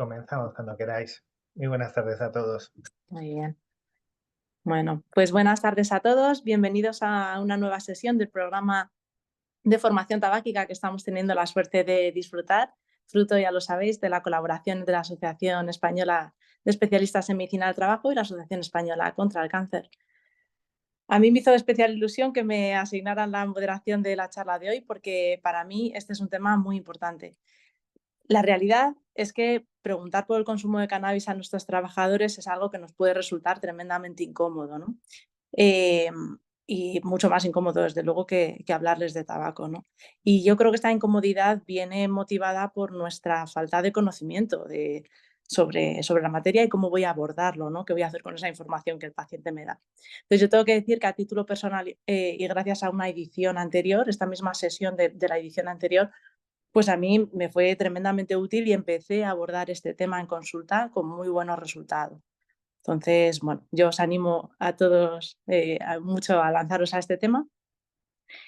Comenzamos cuando queráis. Muy buenas tardes a todos. Muy bien. Bueno, pues buenas tardes a todos. Bienvenidos a una nueva sesión del programa de formación tabáquica que estamos teniendo la suerte de disfrutar, fruto, ya lo sabéis, de la colaboración entre la Asociación Española de Especialistas en Medicina del Trabajo y la Asociación Española contra el Cáncer. A mí me hizo especial ilusión que me asignaran la moderación de la charla de hoy porque para mí este es un tema muy importante. La realidad es que preguntar por el consumo de cannabis a nuestros trabajadores es algo que nos puede resultar tremendamente incómodo, ¿no? Y mucho más incómodo, desde luego, que hablarles de tabaco, ¿no? Y yo creo que esta incomodidad viene motivada por nuestra falta de conocimiento sobre la materia y cómo voy a abordarlo, ¿no? ¿Qué voy a hacer con esa información que el paciente me da? Entonces, yo tengo que decir que a título personal y gracias a una edición anterior, esta misma sesión de la edición anterior, pues a mí me fue tremendamente útil y empecé a abordar este tema en consulta con muy buenos resultados. Entonces, bueno, yo os animo a todos mucho a lanzaros a este tema.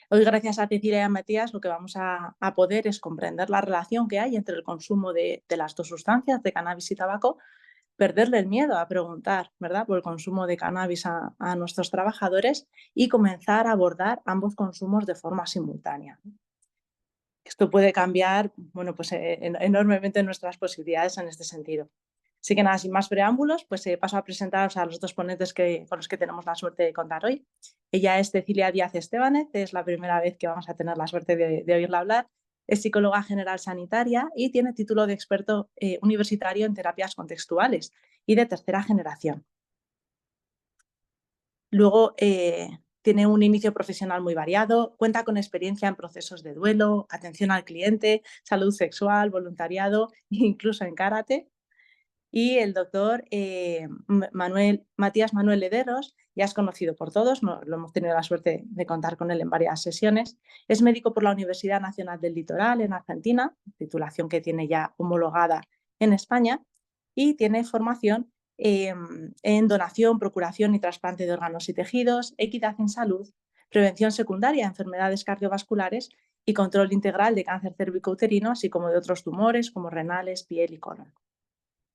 Hoy, gracias a Cecilia y a Matías, lo que vamos a poder es comprender la relación que hay entre el consumo de las dos sustancias, de cannabis y tabaco, perderle el miedo a preguntar, ¿verdad?, por el consumo de cannabis a nuestros trabajadores y comenzar a abordar ambos consumos de forma simultánea. Esto puede cambiar, bueno, pues, enormemente nuestras posibilidades en este sentido. Así que nada, sin más preámbulos, pues paso a presentaros a los dos ponentes con los que tenemos la suerte de contar hoy. Ella es Cecilia Díaz Estébanez, es la primera vez que vamos a tener la suerte de oírla hablar. Es psicóloga general sanitaria y tiene título de experto universitario en terapias contextuales y de tercera generación. Luego, tiene un inicio profesional muy variado, cuenta con experiencia en procesos de duelo, atención al cliente, salud sexual, voluntariado, incluso en karate. Y el doctor Matías Manuel Lederos, ya es conocido por todos, lo hemos tenido la suerte de contar con él en varias sesiones. Es médico por la Universidad Nacional del Litoral en Argentina, titulación que tiene ya homologada en España, y tiene formación en donación, procuración y trasplante de órganos y tejidos, equidad en salud, prevención secundaria de enfermedades cardiovasculares y control integral de cáncer cérvico-uterino, así como de otros tumores como renales, piel y colon.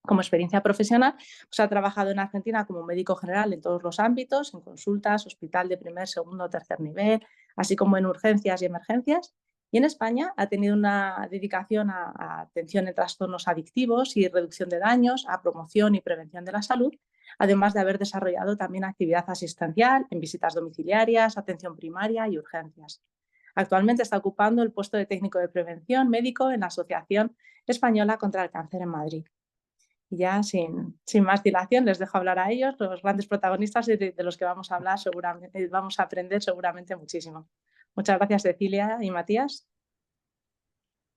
Como experiencia profesional, pues ha trabajado en Argentina como médico general en todos los ámbitos, en consultas, hospital de primer, segundo, tercer nivel, así como en urgencias y emergencias. Y en España ha tenido una dedicación a atención en trastornos adictivos y reducción de daños, a promoción y prevención de la salud, además de haber desarrollado también actividad asistencial en visitas domiciliarias, atención primaria y urgencias. Actualmente está ocupando el puesto de técnico de prevención médico en la Asociación Española contra el Cáncer en Madrid. Y ya sin más dilación les dejo hablar a ellos, los grandes protagonistas de los que vamos a hablar, seguramente, vamos a aprender seguramente muchísimo. Muchas gracias, Cecilia y Matías.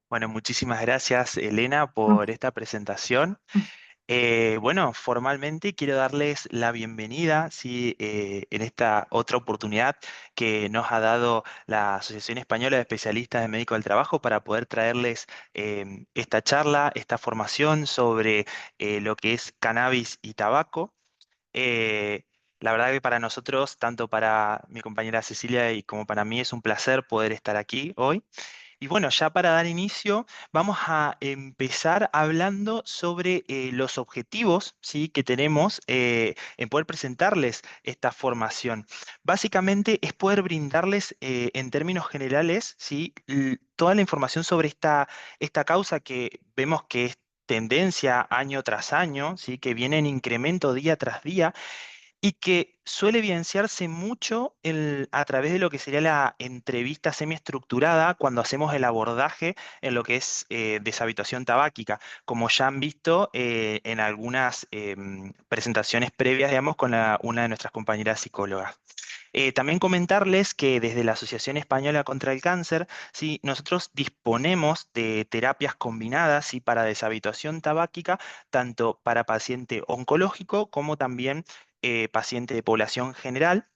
Bueno, muchísimas gracias, Elena, Mm, por esta presentación. mm. Bueno, formalmente quiero darles la bienvenida, sí, en esta otra oportunidad que nos ha dado la Asociación Española de Especialistas en Médico del Trabajo para poder traerles esta charla, esta formación sobre lo que es cannabis y tabaco. Eh, la verdad que para nosotros, tanto para mi compañera Cecilia y como para mí, es un placer poder estar aquí hoy. Y bueno, ya para dar inicio, vamos a empezar hablando sobre los objetivos, ¿sí?, que tenemos en poder presentarles esta formación. Básicamente es poder brindarles en términos generales, ¿sí?, toda la información sobre esta causa que vemos que es tendencia año tras año, ¿sí?, que viene en incremento día tras día y que suele evidenciarse mucho a través de lo que sería la entrevista semiestructurada cuando hacemos el abordaje en lo que es deshabituación tabáquica, como ya han visto en algunas presentaciones previas, digamos, con una de nuestras compañeras psicólogas. También comentarles que desde la Asociación Española contra el Cáncer, ¿sí?, nosotros disponemos de terapias combinadas, ¿sí?, para deshabituación tabáquica, tanto para paciente oncológico como también paciente de población general,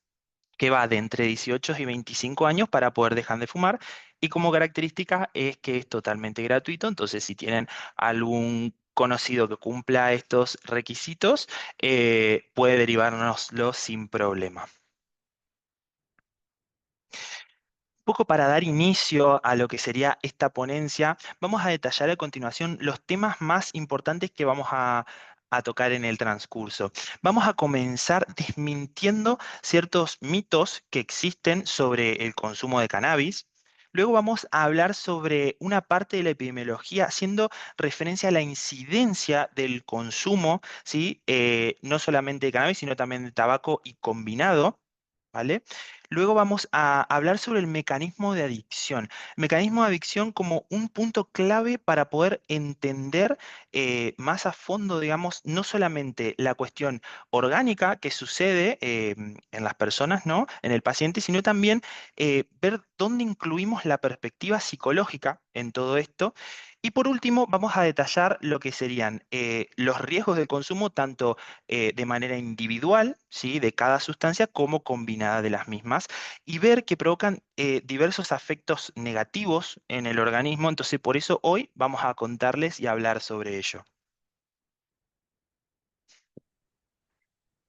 que va de entre 18 y 25 años para poder dejar de fumar. Y como característica es que es totalmente gratuito, entonces si tienen algún conocido que cumpla estos requisitos, puede derivárnoslo sin problema. Poco para dar inicio a lo que sería esta ponencia, vamos a detallar a continuación los temas más importantes que vamos a tocar en el transcurso. Vamos a comenzar desmintiendo ciertos mitos que existen sobre el consumo de cannabis. Luego vamos a hablar sobre una parte de la epidemiología, haciendo referencia a la incidencia del consumo, ¿sí? No solamente de cannabis, sino también de tabaco y combinado. ¿Vale? Luego vamos a hablar sobre el mecanismo de adicción. Mecanismo de adicción como un punto clave para poder entender más a fondo, digamos, no solamente la cuestión orgánica que sucede en las personas, ¿no? En el paciente, sino también ver dónde incluimos la perspectiva psicológica en todo esto. Y por último, vamos a detallar lo que serían los riesgos del consumo, tanto de manera individual, ¿sí? De cada sustancia, como combinada de las mismas, y ver que provocan diversos afectos negativos en el organismo. Entonces, por eso hoy vamos a contarles y hablar sobre ello.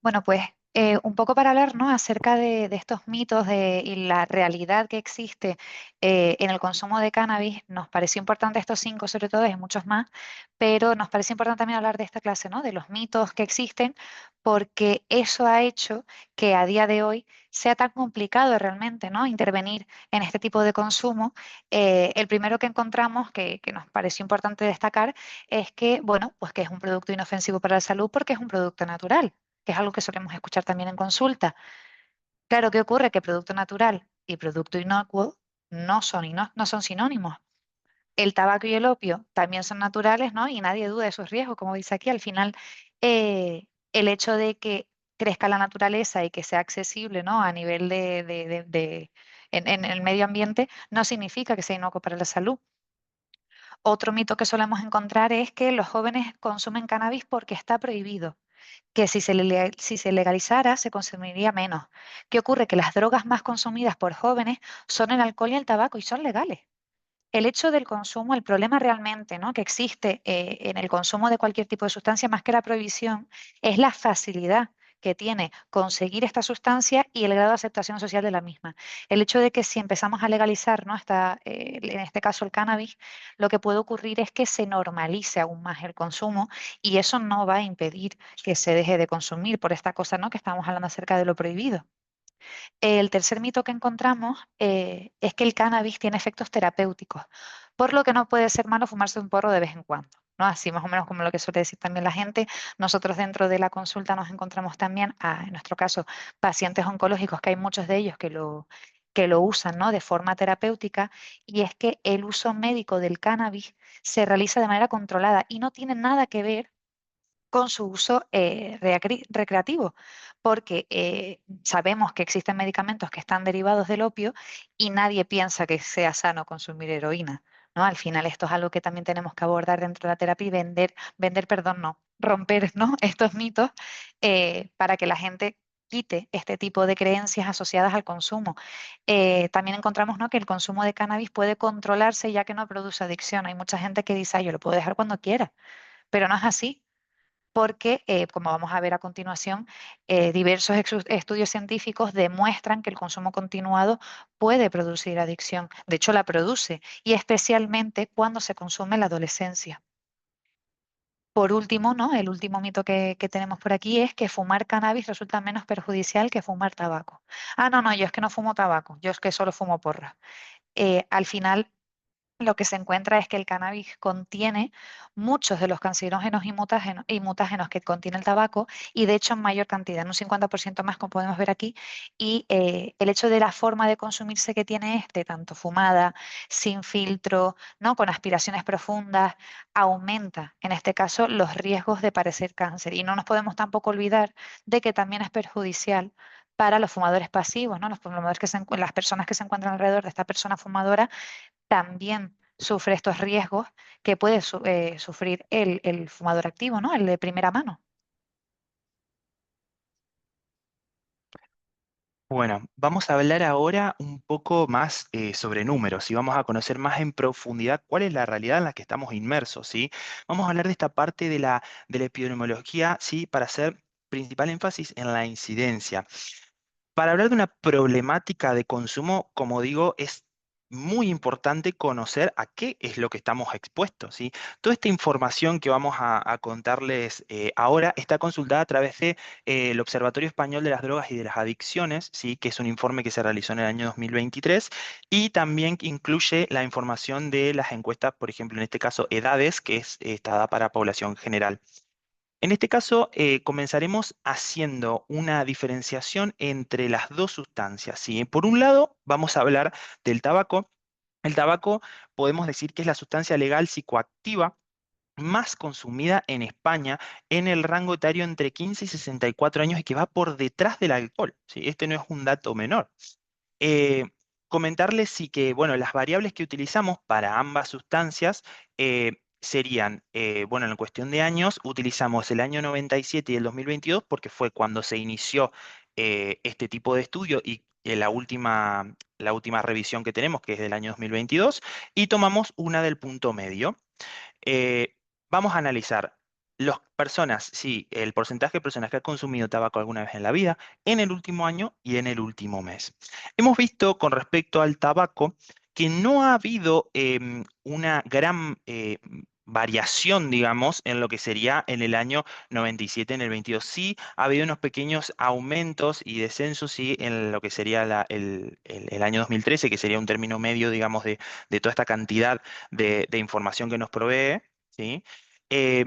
Bueno, pues un poco para hablar, ¿no? Acerca de estos mitos y la realidad que existe en el consumo de cannabis, nos pareció importante estos cinco, sobre todo, hay muchos más, pero nos parece importante también hablar de esta clase, ¿no? De los mitos que existen, porque eso ha hecho que a día de hoy sea tan complicado realmente, ¿no? Intervenir en este tipo de consumo. El primero que encontramos, que nos pareció importante destacar, es que, bueno, pues que es un producto inofensivo para la salud porque es un producto natural, que es algo que solemos escuchar también en consulta. Claro, ¿qué ocurre? Que producto natural y producto inocuo no son sinónimos. El tabaco y el opio también son naturales, ¿no? Y nadie duda de sus riesgos, como dice aquí. Al final, el hecho de que crezca la naturaleza y que sea accesible, ¿no? A nivel en el medio ambiente, no significa que sea inocuo para la salud. Otro mito que solemos encontrar es que los jóvenes consumen cannabis porque está prohibido, que si se legalizara se consumiría menos. ¿Qué ocurre? Que las drogas más consumidas por jóvenes son el alcohol y el tabaco y son legales. El hecho del consumo, el problema realmente, ¿no? Que existe en el consumo de cualquier tipo de sustancia, más que la prohibición, es la facilidad que tiene conseguir esta sustancia y el grado de aceptación social de la misma. El hecho de que si empezamos a legalizar, ¿no? En este caso el cannabis, lo que puede ocurrir es que se normalice aún más el consumo y eso no va a impedir que se deje de consumir por esta cosa, ¿no? Que estamos hablando acerca de lo prohibido. El tercer mito que encontramos es que el cannabis tiene efectos terapéuticos, por lo que no puede ser malo fumarse un porro de vez en cuando, ¿no? Así más o menos como lo que suele decir también la gente. Nosotros dentro de la consulta nos encontramos también, en nuestro caso, pacientes oncológicos, que hay muchos de ellos que lo usan, ¿no? De forma terapéutica, y es que el uso médico del cannabis se realiza de manera controlada y no tiene nada que ver con su uso recreativo, porque sabemos que existen medicamentos que están derivados del opio y nadie piensa que sea sano consumir heroína, ¿no? Al final esto es algo que también tenemos que abordar dentro de la terapia y perdón, no, romper, ¿no? Estos mitos para que la gente quite este tipo de creencias asociadas al consumo. También encontramos, ¿no? Que el consumo de cannabis puede controlarse ya que no produce adicción. Hay mucha gente que dice, "Ay, yo lo puedo dejar cuando quiera", pero no es así porque, como vamos a ver a continuación, diversos estudios científicos demuestran que el consumo continuado puede producir adicción. De hecho, la produce, y especialmente cuando se consume en la adolescencia. Por último, ¿no? El último mito que tenemos por aquí es que fumar cannabis resulta menos perjudicial que fumar tabaco. Ah, no, no, yo es que no fumo tabaco, yo es que solo fumo porra. Al final, lo que se encuentra es que el cannabis contiene muchos de los cancerígenos y mutágenos que contiene el tabaco, y de hecho en mayor cantidad, en un 50% más, como podemos ver aquí. Y el hecho de la forma de consumirse que tiene este, tanto fumada, sin filtro, ¿no? Con aspiraciones profundas, aumenta en este caso los riesgos de padecer cáncer. Y no nos podemos tampoco olvidar de que también es perjudicial para los fumadores pasivos, ¿no? Los fumadores las personas que se encuentran alrededor de esta persona fumadora también sufre estos riesgos que puede sufrir el fumador activo, ¿no? El de primera mano. Bueno, vamos a hablar ahora un poco más sobre números y vamos a conocer más en profundidad cuál es la realidad en la que estamos inmersos, ¿sí? Vamos a hablar de esta parte de la epidemiología, ¿sí? Para hacer principal énfasis en la incidencia. Para hablar de una problemática de consumo, como digo, es muy importante conocer a qué es lo que estamos expuestos, ¿sí? Toda esta información que vamos a contarles ahora está consultada a través de el Observatorio Español de las Drogas y de las Adicciones, ¿sí? Que es un informe que se realizó en el año 2023 y también incluye la información de las encuestas, por ejemplo, en este caso, edades, que está dada para población general. En este caso, comenzaremos haciendo una diferenciación entre las dos sustancias, ¿sí? Por un lado, vamos a hablar del tabaco. El tabaco podemos decir que es la sustancia legal psicoactiva más consumida en España en el rango etario entre 15 y 64 años y que va por detrás del alcohol, ¿sí? Este no es un dato menor. Eh, Comentarles sí que, bueno, las variables que utilizamos para ambas sustancias serían, bueno, en cuestión de años, utilizamos el año 97 y el 2022 porque fue cuando se inició este tipo de estudio y la última revisión que tenemos, que es del año 2022, y tomamos una del punto medio. Vamos a analizar las personas, sí, el porcentaje de personas que ha consumido tabaco alguna vez en la vida, en el último año y en el último mes. Hemos visto con respecto al tabaco que no ha habido una gran variación, digamos, en lo que sería en el año 97, en el 22. Sí, ha habido unos pequeños aumentos y descensos, sí, en lo que sería el año 2013, que sería un término medio, digamos, de toda esta cantidad de información que nos provee, ¿sí? Eh,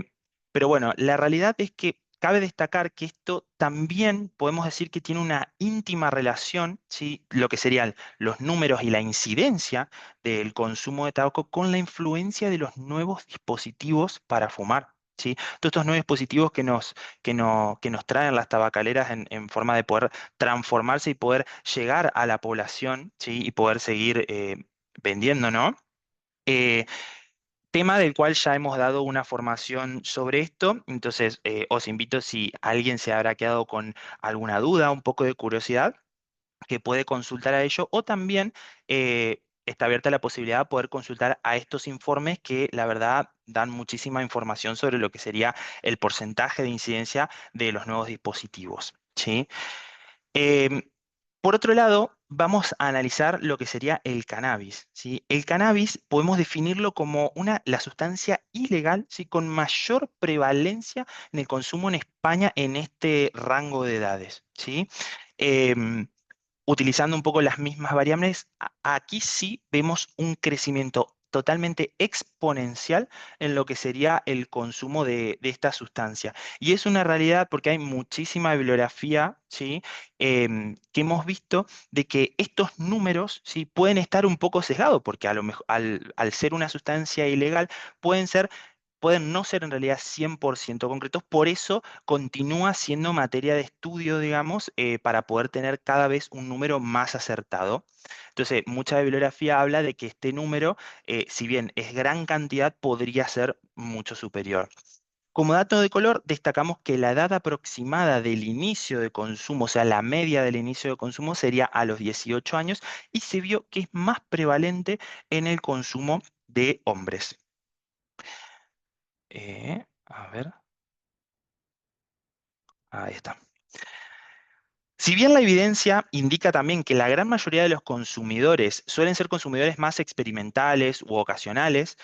pero bueno, la realidad es que cabe destacar que esto también podemos decir que tiene una íntima relación, ¿sí? Lo que serían los números y la incidencia del consumo de tabaco con la influencia de los nuevos dispositivos para fumar, ¿sí? Todos estos nuevos dispositivos que nos traen las tabacaleras en forma de poder transformarse y poder llegar a la población, ¿sí? Y poder seguir vendiendo, ¿no? Eh, Tema del cual ya hemos dado una formación sobre esto, entonces os invito si alguien se habrá quedado con alguna duda, un poco de curiosidad, que puede consultar a ello o también está abierta la posibilidad de poder consultar a estos informes que la verdad dan muchísima información sobre lo que sería el porcentaje de incidencia de los nuevos dispositivos, ¿sí? Em, por otro lado, vamos a analizar lo que sería el cannabis, ¿sí? El cannabis podemos definirlo como la sustancia ilegal, ¿sí? Con mayor prevalencia en el consumo en España en este rango de edades, ¿sí? Em, Utilizando un poco las mismas variables, aquí sí vemos un crecimiento totalmente exponencial en lo que sería el consumo de esta sustancia. Y es una realidad porque hay muchísima bibliografía, ¿sí? Que hemos visto de que estos números, ¿sí? Pueden estar un poco sesgados, porque a lo mejor, al ser una sustancia ilegal, pueden no ser en realidad 100% concretos, por eso continúa siendo materia de estudio, digamos, para poder tener cada vez un número más acertado. Entonces, mucha bibliografía habla de que este número, si bien es gran cantidad, podría ser mucho superior. Como dato de color, destacamos que la edad aproximada del inicio de consumo, o sea, la media del inicio de consumo sería a los 18 años y se vio que es más prevalente en el consumo de hombres. A ver, ahí está. Si bien la evidencia indica también que la gran mayoría de los consumidores suelen ser consumidores más experimentales u ocasionales,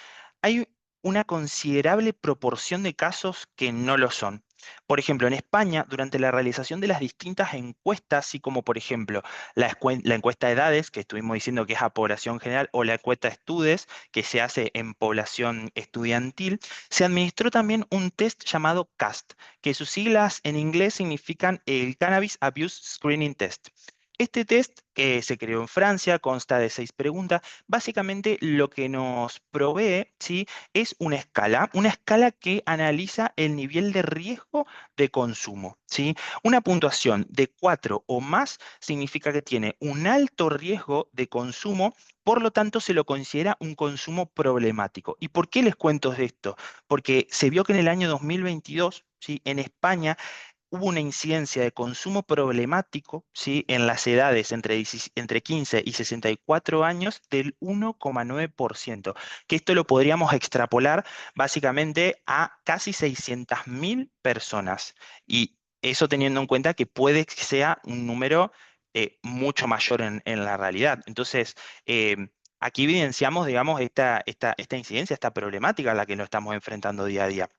hay una considerable proporción de casos que no lo son. Por ejemplo, en España, durante la realización de las distintas encuestas, así como por ejemplo la encuesta de edades, que estuvimos diciendo que es a población general, o la encuesta de estudes, que se hace en población estudiantil, se administró también un test llamado CAST, que sus siglas en inglés significan el Cannabis Abuse Screening Test. Este test, que se creó en Francia, consta de 6 preguntas. Básicamente lo que nos provee, ¿sí? Es una escala que analiza el nivel de riesgo de consumo, ¿sí? Una puntuación de 4 o más significa que tiene un alto riesgo de consumo, por lo tanto se lo considera un consumo problemático. ¿Y por qué les cuento de esto? Porque se vio que en el año 2022, ¿sí? En España hubo una incidencia de consumo problemático, ¿sí? En las edades entre 15 y 64 años del 1,9%, que esto lo podríamos extrapolar básicamente a casi 600.000 personas. Y eso teniendo en cuenta que puede que sea un número mucho mayor en la realidad. Entonces, aquí evidenciamos, digamos, esta incidencia, esta problemática a la que nos estamos enfrentando día a día.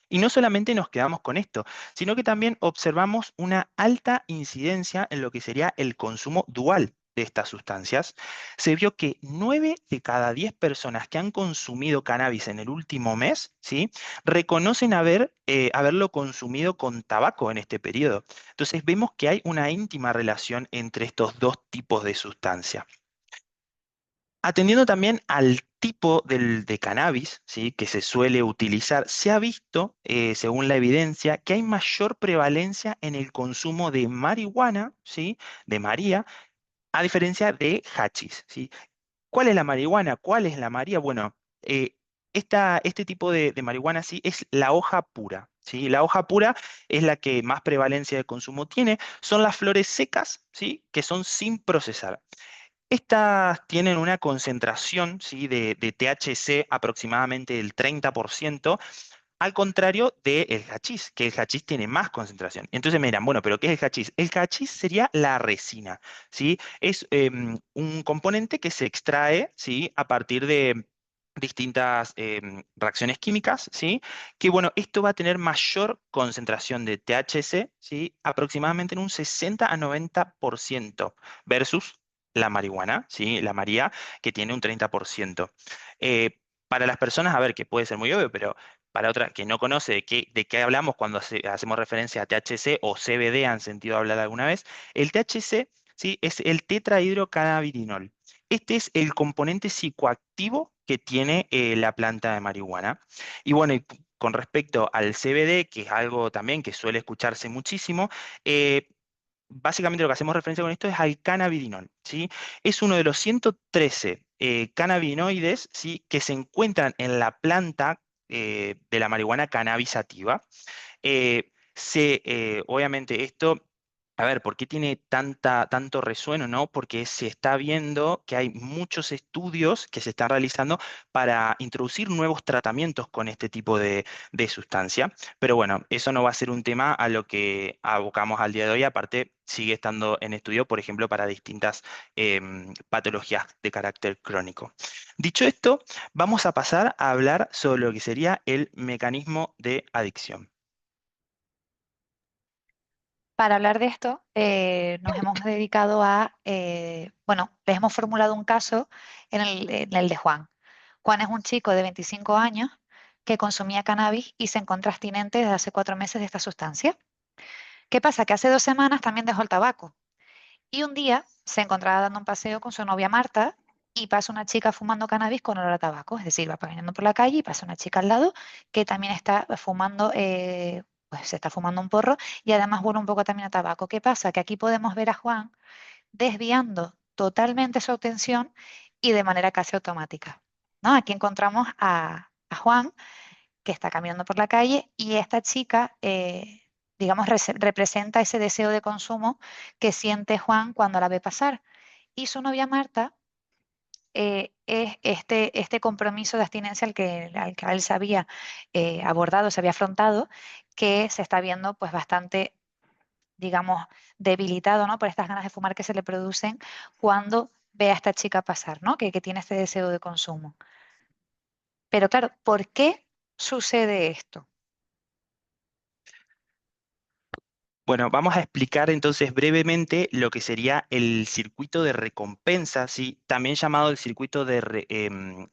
Y no solamente nos quedamos con esto, sino que también observamos una alta incidencia en lo que sería el consumo dual de estas sustancias. Se vio que 9 de cada 10 personas que han consumido cannabis en el último mes, ¿sí?, reconocen haberlo consumido con tabaco en este periodo. Entonces vemos que hay una íntima relación entre estos dos tipos de sustancia. Atendiendo también al tipo de cannabis, ¿sí?, que se suele utilizar, se ha visto, según la evidencia, que hay mayor prevalencia en el consumo de marihuana, ¿sí?, de María, a diferencia de hachís, ¿sí? ¿Cuál es la marihuana? ¿Cuál es la María? Bueno, este tipo de marihuana, sí, es la hoja pura, ¿sí? La hoja pura es la que más prevalencia de consumo tiene. Son las flores secas, ¿sí?, que son sin procesar. Estas tienen una concentración, ¿sí?, de THC aproximadamente del 30%, al contrario del hachís, que el hachís tiene más concentración. Entonces me dirán, bueno, ¿pero qué es el hachís? El hachís sería la resina, ¿sí? Es un componente que se extrae, ¿sí?, a partir de distintas reacciones químicas, ¿sí? Que bueno, esto va a tener mayor concentración de THC, ¿sí?, aproximadamente en un 60 a 90% versus la marihuana, ¿sí?, la María, que tiene un 30%. Para las personas, a ver, que puede ser muy obvio, pero para otra que no conoce de qué hablamos cuando hacemos referencia a THC o CBD, han sentido hablar alguna vez, el THC, ¿sí?, es el tetrahidrocannabinol. Este es el componente psicoactivo que tiene la planta de marihuana. Y bueno, con respecto al CBD, que es algo también que suele escucharse muchísimo, básicamente lo que hacemos referencia con esto es al cannabidinol, ¿sí? Es uno de los 113 cannabinoides, ¿sí?, que se encuentran en la planta de la marihuana cannabis sativa. Obviamente esto, a ver, ¿por qué tiene tanto resueno, no? Porque se está viendo que hay muchos estudios que se están realizando para introducir nuevos tratamientos con este tipo de sustancia. Pero bueno, eso no va a ser un tema a lo que abocamos al día de hoy. Aparte, sigue estando en estudio, por ejemplo, para distintas patologías de carácter crónico. Dicho esto, vamos a pasar a hablar sobre lo que sería el mecanismo de adicción. Para hablar de esto, nos hemos dedicado bueno, les hemos formulado un caso en el de Juan. Juan es un chico de 25 años que consumía cannabis y se encuentra abstinente desde hace 4 meses de esta sustancia. ¿Qué pasa? Que hace 2 semanas también dejó el tabaco y un día se encontraba dando un paseo con su novia Marta y pasa una chica fumando cannabis con olor a tabaco. Es decir, va caminando por la calle y pasa una chica al lado que también está fumando, pues se está fumando un porro y además huele un poco también a tabaco. ¿Qué pasa? Que aquí podemos ver a Juan desviando totalmente su atención y de manera casi automática, ¿no? Aquí encontramos a Juan que está caminando por la calle y esta chica, digamos, representa ese deseo de consumo que siente Juan cuando la ve pasar. Y su novia Marta es este compromiso de abstinencia al que él se había abordado, se había afrontado, que se está viendo pues bastante, digamos, debilitado, ¿no?, por estas ganas de fumar que se le producen cuando ve a esta chica pasar, ¿no?, que tiene este deseo de consumo. Pero claro, ¿por qué sucede esto? Bueno, vamos a explicar entonces brevemente lo que sería el circuito de recompensa, ¿sí?, también llamado el circuito de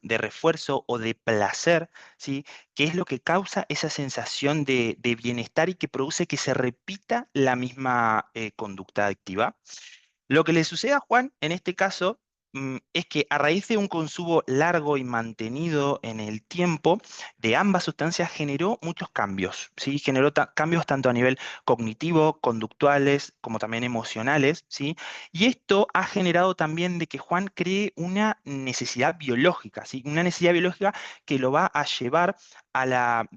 refuerzo o de placer, ¿sí?, que es lo que causa esa sensación de bienestar y que produce que se repita la misma conducta adictiva. Lo que le sucede a Juan en este caso es que a raíz de un consumo largo y mantenido en el tiempo de ambas sustancias generó muchos cambios, ¿sí? Generó cambios tanto a nivel cognitivo, conductuales, como también emocionales, ¿sí? Y esto ha generado también de que Juan cree una necesidad biológica, ¿sí? Una necesidad biológica que lo va a llevar a la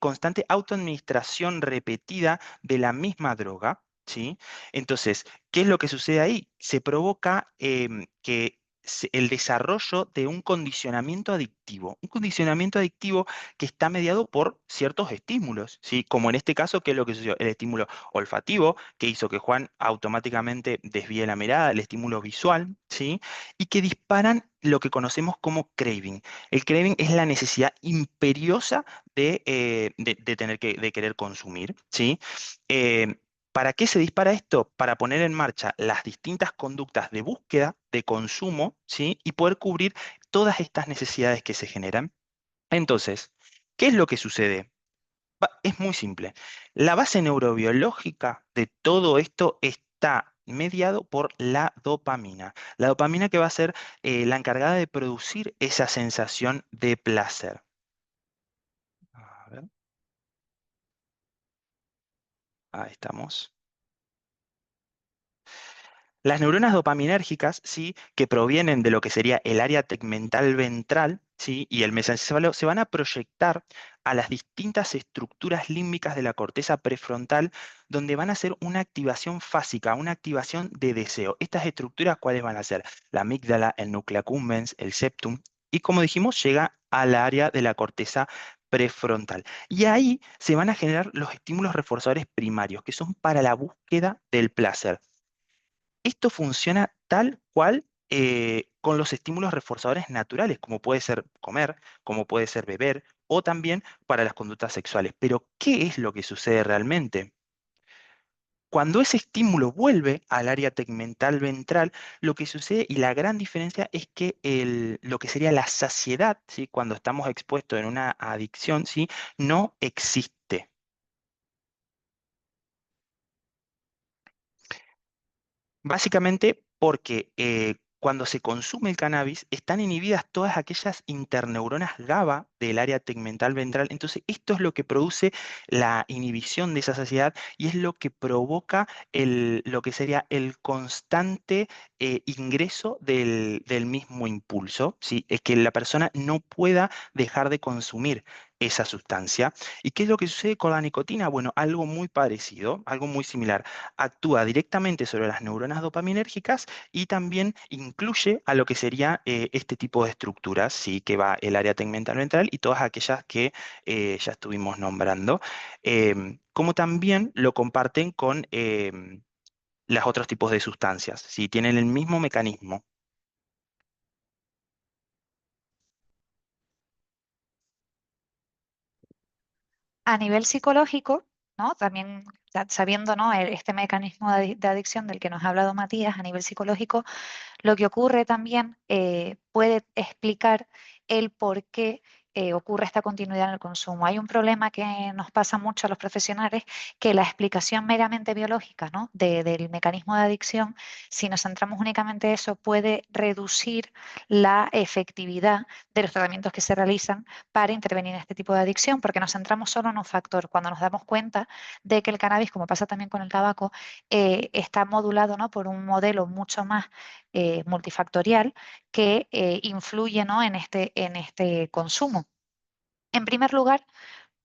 constante autoadministración repetida de la misma droga, ¿sí? Entonces, ¿qué es lo que sucede ahí? Se provoca que el desarrollo de un condicionamiento adictivo. Un condicionamiento adictivo que está mediado por ciertos estímulos, ¿sí? Como en este caso, ¿qué es lo que sucedió? El estímulo olfativo, que hizo que Juan automáticamente desvíe la mirada, el estímulo visual, ¿sí? Y que disparan lo que conocemos como craving. El craving es la necesidad imperiosa de tener de querer consumir, ¿sí? Eh, ¿Para qué se dispara esto? Para poner en marcha las distintas conductas de búsqueda, de consumo, ¿sí? Y poder cubrir todas estas necesidades que se generan. Entonces, ¿qué es lo que sucede? Es muy simple. La base neurobiológica de todo esto está mediado por la dopamina. La dopamina que va a ser la encargada de producir esa sensación de placer. A ver, ahí estamos. Las neuronas dopaminérgicas, ¿sí? Que provienen de lo que sería el área tegmental ventral, ¿sí? Y el mesencéfalo, se van a proyectar a las distintas estructuras límbicas de la corteza prefrontal, donde van a hacer una activación fásica, una activación de deseo. Estas estructuras, ¿cuáles van a ser? La amígdala, el núcleo accumbens, el septum, y como dijimos, llega al área de la corteza prefrontal. Y ahí se van a generar los estímulos reforzadores primarios, que son para la búsqueda del placer. Esto funciona tal cual con los estímulos reforzadores naturales, como puede ser comer, como puede ser beber, o también para las conductas sexuales. Pero, ¿qué es lo que sucede realmente? Cuando ese estímulo vuelve al área tegmental ventral, lo que sucede y la gran diferencia es que lo que sería la saciedad, ¿sí? Cuando estamos expuestos en una adicción, ¿sí? No existe. Básicamente porque cuando se consume el cannabis están inhibidas todas aquellas interneuronas GABA del área tegmental ventral. Entonces, esto es lo que produce la inhibición de esa saciedad y es lo que provoca lo que sería el constante ingreso del mismo impulso, ¿sí? Es que la persona no pueda dejar de consumir esa sustancia. ¿Y qué es lo que sucede con la nicotina? Bueno, algo muy parecido, algo muy similar, actúa directamente sobre las neuronas dopaminérgicas y también incluye a lo que sería este tipo de estructuras, ¿sí? Que va el área tegmental ventral y todas aquellas que ya estuvimos nombrando, como también lo comparten con los otros tipos de sustancias, ¿sí? Tienen el mismo mecanismo. A nivel psicológico, ¿no? También sabiendo, ¿no? Este mecanismo de adicción del que nos ha hablado Matías, a nivel psicológico, lo que ocurre también puede explicar el por qué ocurre esta continuidad en el consumo. Hay un problema que nos pasa mucho a los profesionales, que la explicación meramente biológica, ¿no? del mecanismo de adicción, si nos centramos únicamente en eso, puede reducir la efectividad de los tratamientos que se realizan para intervenir en este tipo de adicción, porque nos centramos solo en un factor. Cuando nos damos cuenta de que el cannabis, como pasa también con el tabaco, está modulado, ¿no? por un modelo mucho más multifactorial que influye, ¿no? en este consumo. En primer lugar,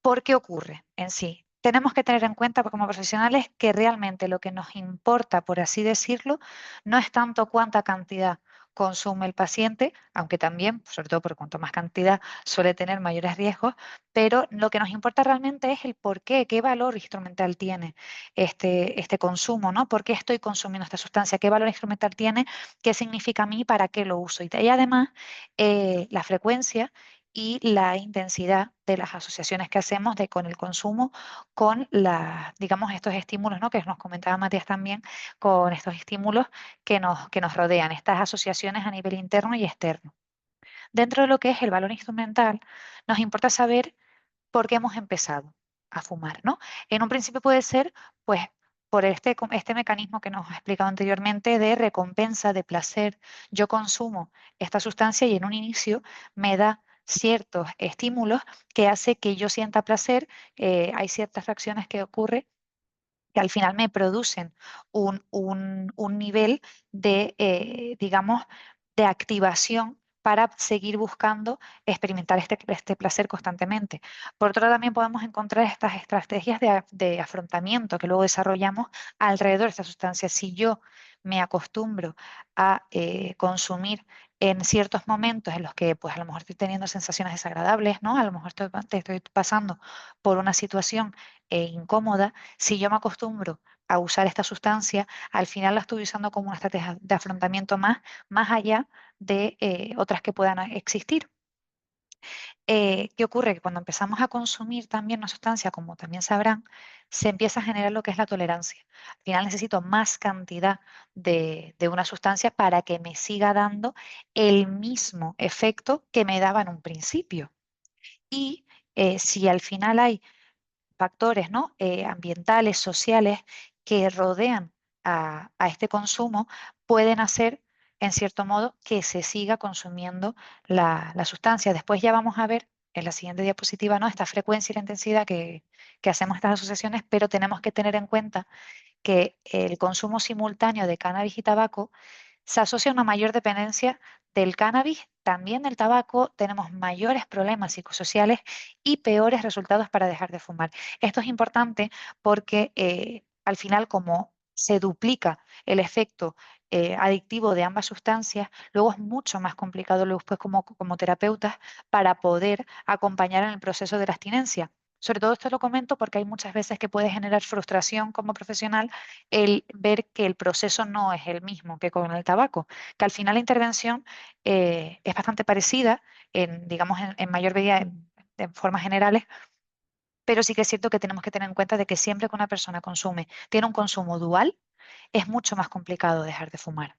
¿por qué ocurre en sí? Tenemos que tener en cuenta como profesionales que realmente lo que nos importa, por así decirlo, no es tanto cuánta cantidad consume el paciente, aunque también, sobre todo por cuanto más cantidad, suele tener mayores riesgos, pero lo que nos importa realmente es el por qué, qué valor instrumental tiene este consumo, ¿no? ¿Por qué estoy consumiendo esta sustancia? ¿Qué valor instrumental tiene? ¿Qué significa a mí? ¿Para qué lo uso? Y además, la frecuencia y la intensidad de las asociaciones que hacemos con el consumo, con digamos, estos estímulos, ¿no? que nos comentaba Matías también, con estos estímulos que nos rodean, estas asociaciones a nivel interno y externo. Dentro de lo que es el valor instrumental, nos importa saber por qué hemos empezado a fumar, ¿no? En un principio puede ser, pues, por este mecanismo que nos he explicado anteriormente de recompensa, de placer. Yo consumo esta sustancia y en un inicio me da ciertos estímulos que hace que yo sienta placer. Hay ciertas reacciones que ocurren que al final me producen un nivel de, digamos, de activación para seguir buscando experimentar este placer constantemente. Por otro lado, también podemos encontrar estas estrategias de afrontamiento que luego desarrollamos alrededor de esta sustancia. Si yo me acostumbro a consumir en ciertos momentos en los que pues a lo mejor estoy teniendo sensaciones desagradables, ¿no? A lo mejor estoy pasando por una situación incómoda. Si yo me acostumbro a usar esta sustancia, al final la estoy usando como una estrategia de afrontamiento más allá de otras que puedan existir. ¿Qué ocurre? Que cuando empezamos a consumir también una sustancia, como también sabrán, se empieza a generar lo que es la tolerancia. Al final necesito más cantidad de una sustancia para que me siga dando el mismo efecto que me daba en un principio. Y si al final hay factores, ¿no? Ambientales, sociales, que rodean a este consumo, pueden hacer, en cierto modo, que se siga consumiendo la sustancia. Después ya vamos a ver en la siguiente diapositiva, ¿no? Esta frecuencia y la intensidad que hacemos estas asociaciones, pero tenemos que tener en cuenta que el consumo simultáneo de cannabis y tabaco se asocia a una mayor dependencia del cannabis, también del tabaco, tenemos mayores problemas psicosociales y peores resultados para dejar de fumar. Esto es importante porque al final, como se duplica el efecto adictivo de ambas sustancias, luego es mucho más complicado luego después como terapeutas para poder acompañar en el proceso de la abstinencia. Sobre todo esto lo comento porque hay muchas veces que puede generar frustración como profesional el ver que el proceso no es el mismo que con el tabaco, que al final la intervención es bastante parecida, digamos, en mayor medida, de formas generales, pero sí que es cierto que tenemos que tener en cuenta de que siempre que una persona tiene un consumo dual, es mucho más complicado dejar de fumar.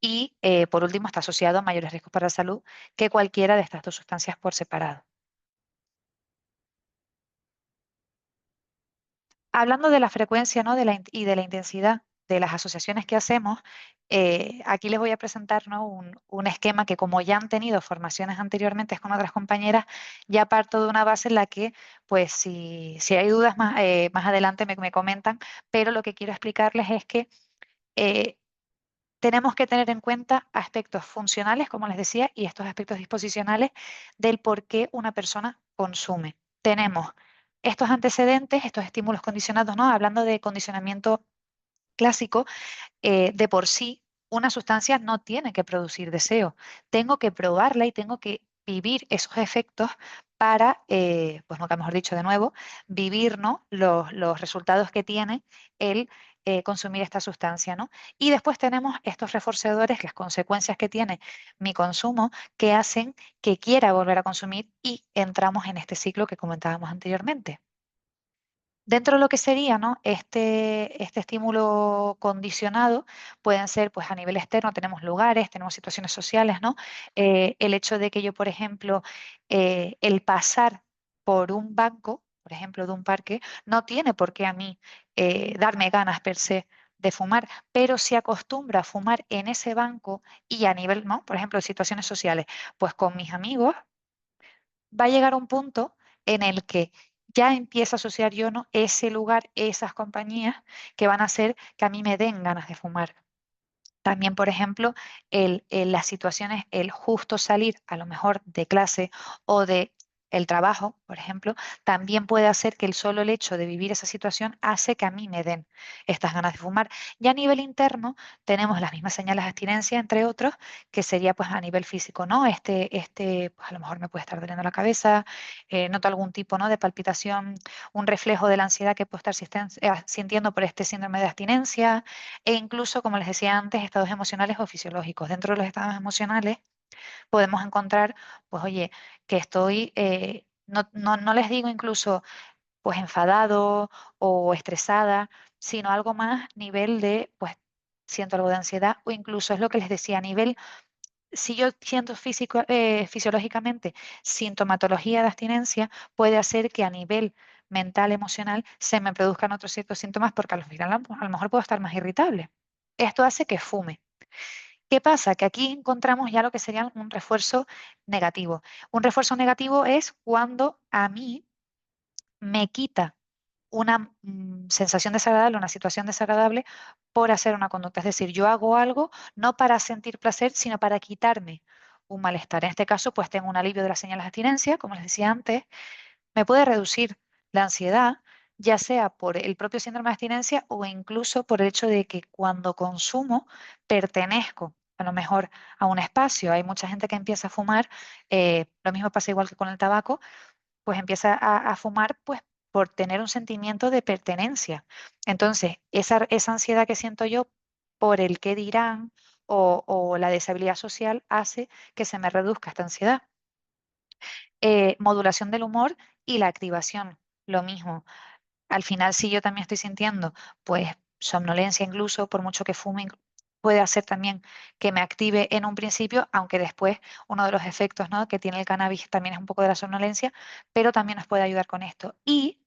Y por último, está asociado a mayores riesgos para la salud que cualquiera de estas dos sustancias por separado. Hablando de la frecuencia, ¿no? Y de la intensidad de las asociaciones que hacemos, aquí les voy a presentar, ¿no? un esquema que, como ya han tenido formaciones anteriormente con otras compañeras, ya parto de una base en la que, pues si hay dudas más adelante me comentan, pero lo que quiero explicarles es que eh, tenemos que tener en cuenta aspectos funcionales, como les decía, y estos aspectos disposicionales del por qué una persona consume. Tenemos estos antecedentes, estos estímulos condicionados, ¿no? Hablando de condicionamiento clásico, de por sí una sustancia no tiene que producir deseo. Tengo que probarla y tengo que vivir esos efectos para, pues nunca mejor dicho de nuevo, vivir, ¿no? los resultados que tiene el consumir esta sustancia, ¿no? Y después tenemos estos reforzadores, las consecuencias que tiene mi consumo, que hacen que quiera volver a consumir y entramos en este ciclo que comentábamos anteriormente. Dentro de lo que sería, ¿no? este estímulo condicionado pueden ser, pues a nivel externo tenemos lugares, tenemos situaciones sociales, ¿no? El hecho de que yo, por ejemplo, el pasar por un banco, por ejemplo, de un parque, no tiene por qué a mí darme ganas per se de fumar, pero si acostumbro a fumar en ese banco y a nivel, ¿no? Por ejemplo, situaciones sociales, pues con mis amigos, va a llegar un punto en el que ya empiezo a asociar yo, ¿no? ese lugar, esas compañías que van a hacer que a mí me den ganas de fumar. También, por ejemplo, las situaciones, el justo salir a lo mejor de clase o de el trabajo, por ejemplo, también puede hacer que el solo el hecho de vivir esa situación hace que a mí me den estas ganas de fumar. Y a nivel interno tenemos las mismas señales de abstinencia, entre otros, que sería pues a nivel físico, ¿no? Pues a lo mejor me puede estar doliendo la cabeza, noto algún tipo, ¿no? de palpitación, un reflejo de la ansiedad que puedo estar sintiendo por este síndrome de abstinencia e incluso, como les decía antes, estados emocionales o fisiológicos. Dentro de los estados emocionales podemos encontrar, pues oye, que estoy, no les digo incluso pues enfadado o estresada, sino algo más nivel de, pues siento algo de ansiedad o incluso es lo que les decía a nivel, si yo siento fisiológicamente sintomatología de abstinencia, puede hacer que a nivel mental, emocional, se me produzcan otros ciertos síntomas porque al final a lo mejor puedo estar más irritable. Esto hace que fume. ¿Qué pasa? Que aquí encontramos ya lo que sería un refuerzo negativo. Un refuerzo negativo es cuando a mí me quita una sensación desagradable, una situación desagradable por hacer una conducta. Es decir, yo hago algo no para sentir placer, sino para quitarme un malestar. En este caso, pues tengo un alivio de las señales de abstinencia, como les decía antes, me puede reducir la ansiedad, ya sea por el propio síndrome de abstinencia o incluso por el hecho de que cuando consumo pertenezco a lo mejor a un espacio. Hay mucha gente que empieza a fumar, lo mismo pasa igual que con el tabaco, pues empieza a fumar pues por tener un sentimiento de pertenencia. Entonces, esa ansiedad que siento yo por el qué dirán o la deshabilidad social hace que se me reduzca esta ansiedad. Modulación del humor y la activación, lo mismo. Al final, si yo también estoy sintiendo, pues, somnolencia incluso, por mucho que fume, puede hacer también que me active en un principio, aunque después uno de los efectos, ¿no?, que tiene el cannabis también es un poco de la somnolencia, pero también nos puede ayudar con esto. Y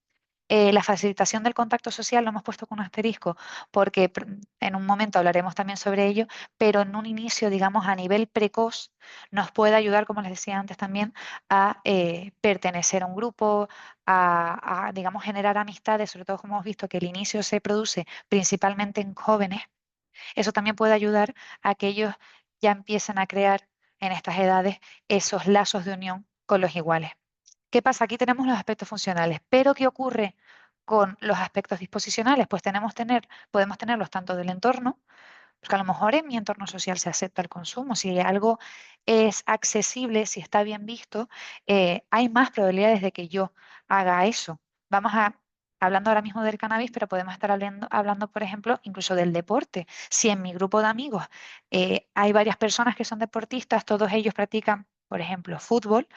la facilitación del contacto social lo hemos puesto con un asterisco, porque en un momento hablaremos también sobre ello, pero en un inicio, digamos, a nivel precoz, nos puede ayudar, como les decía antes también, a pertenecer a un grupo, digamos, generar amistades, sobre todo como hemos visto que el inicio se produce principalmente en jóvenes. Eso también puede ayudar a que ellos ya empiecen a crear en estas edades esos lazos de unión con los iguales. ¿Qué pasa? Aquí tenemos los aspectos funcionales, pero ¿qué ocurre con los aspectos disposicionales? Pues podemos tenerlos tanto del entorno, porque a lo mejor en mi entorno social se acepta el consumo. Si algo es accesible, si está bien visto, hay más probabilidades de que yo haga eso. Hablando ahora mismo del cannabis, pero podemos estar hablando, por ejemplo, incluso del deporte. Si en mi grupo de amigos hay varias personas que son deportistas, todos ellos practican, por ejemplo, fútbol,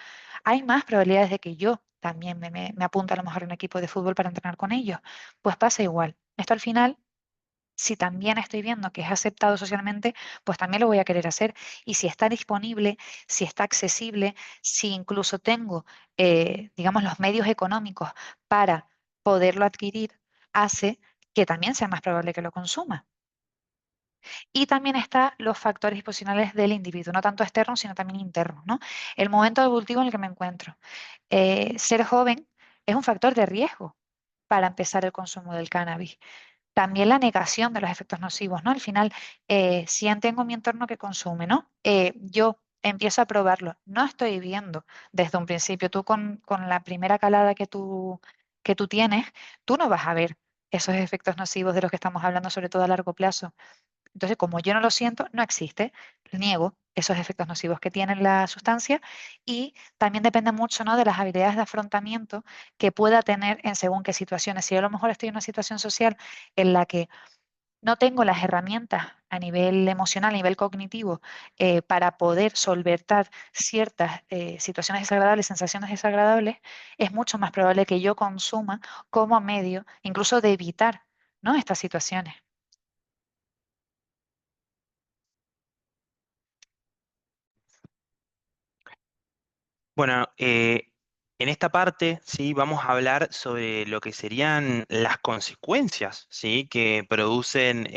hay más probabilidades de que yo también me apunte a lo mejor a un equipo de fútbol para entrenar con ellos. Pues pasa igual. Esto al final, si también estoy viendo que es aceptado socialmente, pues también lo voy a querer hacer. Y si está disponible, si está accesible, si incluso tengo, digamos, los medios económicos para poderlo adquirir, hace que también sea más probable que lo consuma. Y también están los factores disposicionales del individuo, no tanto externos, sino también internos, ¿no? El momento evolutivo en el que me encuentro. Ser joven es un factor de riesgo para empezar el consumo del cannabis. También la negación de los efectos nocivos, ¿no? Al final, si ya tengo mi entorno que consume, ¿no? Yo empiezo a probarlo. No estoy viendo desde un principio. Tú con la primera calada que tú tienes, tú no vas a ver esos efectos nocivos de los que estamos hablando, sobre todo a largo plazo. Entonces, como yo no lo siento, no existe. Niego esos efectos nocivos que tiene la sustancia y también depende mucho, ¿no?, de las habilidades de afrontamiento que pueda tener en según qué situaciones. Si yo a lo mejor estoy en una situación social en la que no tengo las herramientas a nivel emocional, a nivel cognitivo, para poder solventar ciertas situaciones desagradables, sensaciones desagradables, es mucho más probable que yo consuma como medio, incluso de evitar, ¿no?, estas situaciones. Bueno, en esta parte, sí, vamos a hablar sobre lo que serían las consecuencias, sí, que producen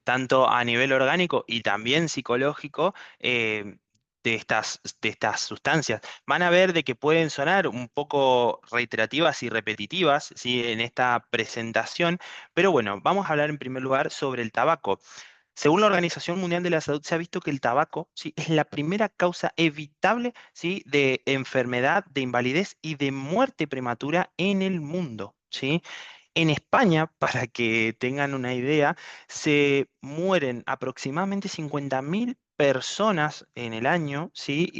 tanto a nivel orgánico y también psicológico de estas sustancias. Van a ver de que pueden sonar un poco reiterativas y repetitivas, sí, en esta presentación, pero bueno, vamos a hablar en primer lugar sobre el tabaco. Según la Organización Mundial de la Salud, se ha visto que el tabaco, ¿sí?, es la primera causa evitable, ¿sí?, de enfermedad, de invalidez y de muerte prematura en el mundo, ¿sí? En España, para que tengan una idea, se mueren aproximadamente 50.000 personas en el año, ¿sí?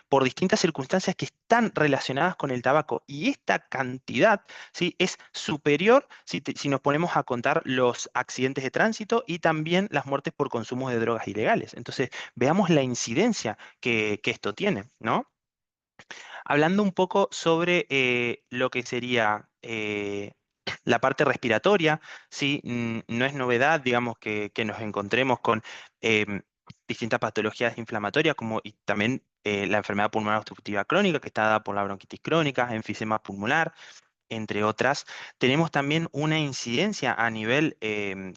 Por distintas circunstancias que están relacionadas con el tabaco. Y esta cantidad, ¿sí?, es superior si nos ponemos a contar los accidentes de tránsito y también las muertes por consumo de drogas ilegales. Entonces, veamos la incidencia que esto tiene, ¿no? Hablando un poco sobre lo que sería la parte respiratoria, ¿sí? No es novedad, digamos, que nos encontremos con em, distintas patologías inflamatorias, como y también la enfermedad pulmonar obstructiva crónica, que está dada por la bronquitis crónica, enfisema pulmonar, entre otras. Tenemos también una incidencia a nivel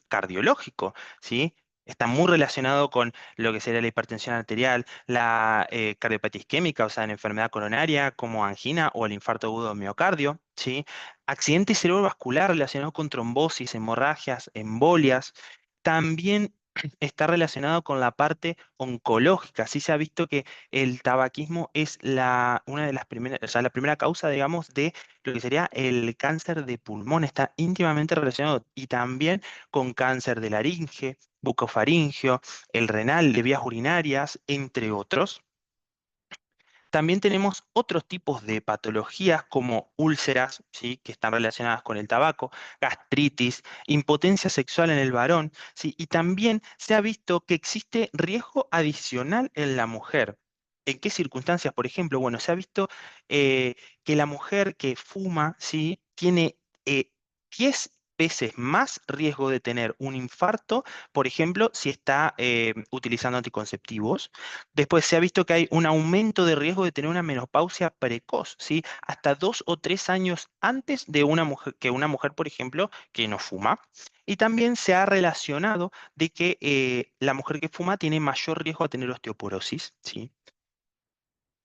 cardiológico, ¿sí? Está muy relacionado con lo que sería la hipertensión arterial, la cardiopatía isquémica, o sea, en enfermedad coronaria, como angina o el infarto agudo de miocardio, ¿sí? Accidente cerebrovascular relacionado con trombosis, hemorragias, embolias. También está relacionado con la parte oncológica. Sí se ha visto que el tabaquismo es una de las primeras, o sea, la primera causa, digamos, de lo que sería el cáncer de pulmón. Está íntimamente relacionado y también con cáncer de laringe, bucofaringeo, el renal, de vías urinarias, entre otros. También tenemos otros tipos de patologías como úlceras, ¿sí? Que están relacionadas con el tabaco, gastritis, impotencia sexual en el varón, ¿sí? Y también se ha visto que existe riesgo adicional en la mujer. ¿En qué circunstancias? Por ejemplo, bueno, se ha visto que la mujer que fuma, ¿sí? Tiene 10 veces más riesgo de tener un infarto, por ejemplo, si está utilizando anticonceptivos. Después se ha visto que hay un aumento de riesgo de tener una menopausia precoz, ¿sí? Hasta 2 o 3 años antes de una mujer, por ejemplo, que no fuma. Y también se ha relacionado de que la mujer que fuma tiene mayor riesgo a tener osteoporosis, ¿sí?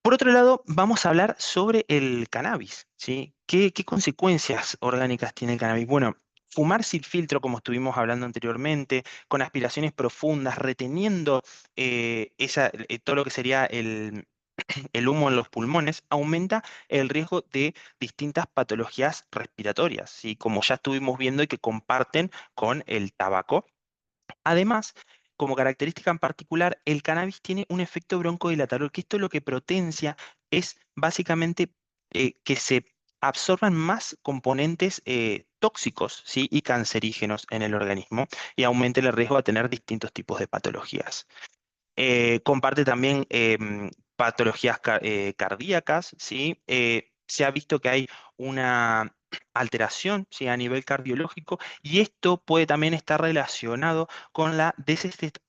Por otro lado, vamos a hablar sobre el cannabis, ¿sí? ¿Qué consecuencias orgánicas tiene el cannabis? Bueno, fumar sin filtro, como estuvimos hablando anteriormente, con aspiraciones profundas, reteniendo todo lo que sería el humo en los pulmones, aumenta el riesgo de distintas patologías respiratorias, ¿sí? Como ya estuvimos viendo y que comparten con el tabaco. Además, como característica en particular, el cannabis tiene un efecto broncodilatador, que esto lo que potencia es básicamente que se absorban más componentes tóxicos, ¿sí? Y cancerígenos en el organismo y aumente el riesgo a tener distintos tipos de patologías. Comparte también patologías cardíacas, ¿sí? Se ha visto que hay una alteración, ¿sí? A nivel cardiológico y esto puede también estar relacionado con la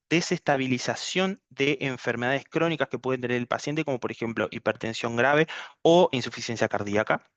desestabilización de enfermedades crónicas que puede tener el paciente, como por ejemplo hipertensión grave o insuficiencia cardíaca.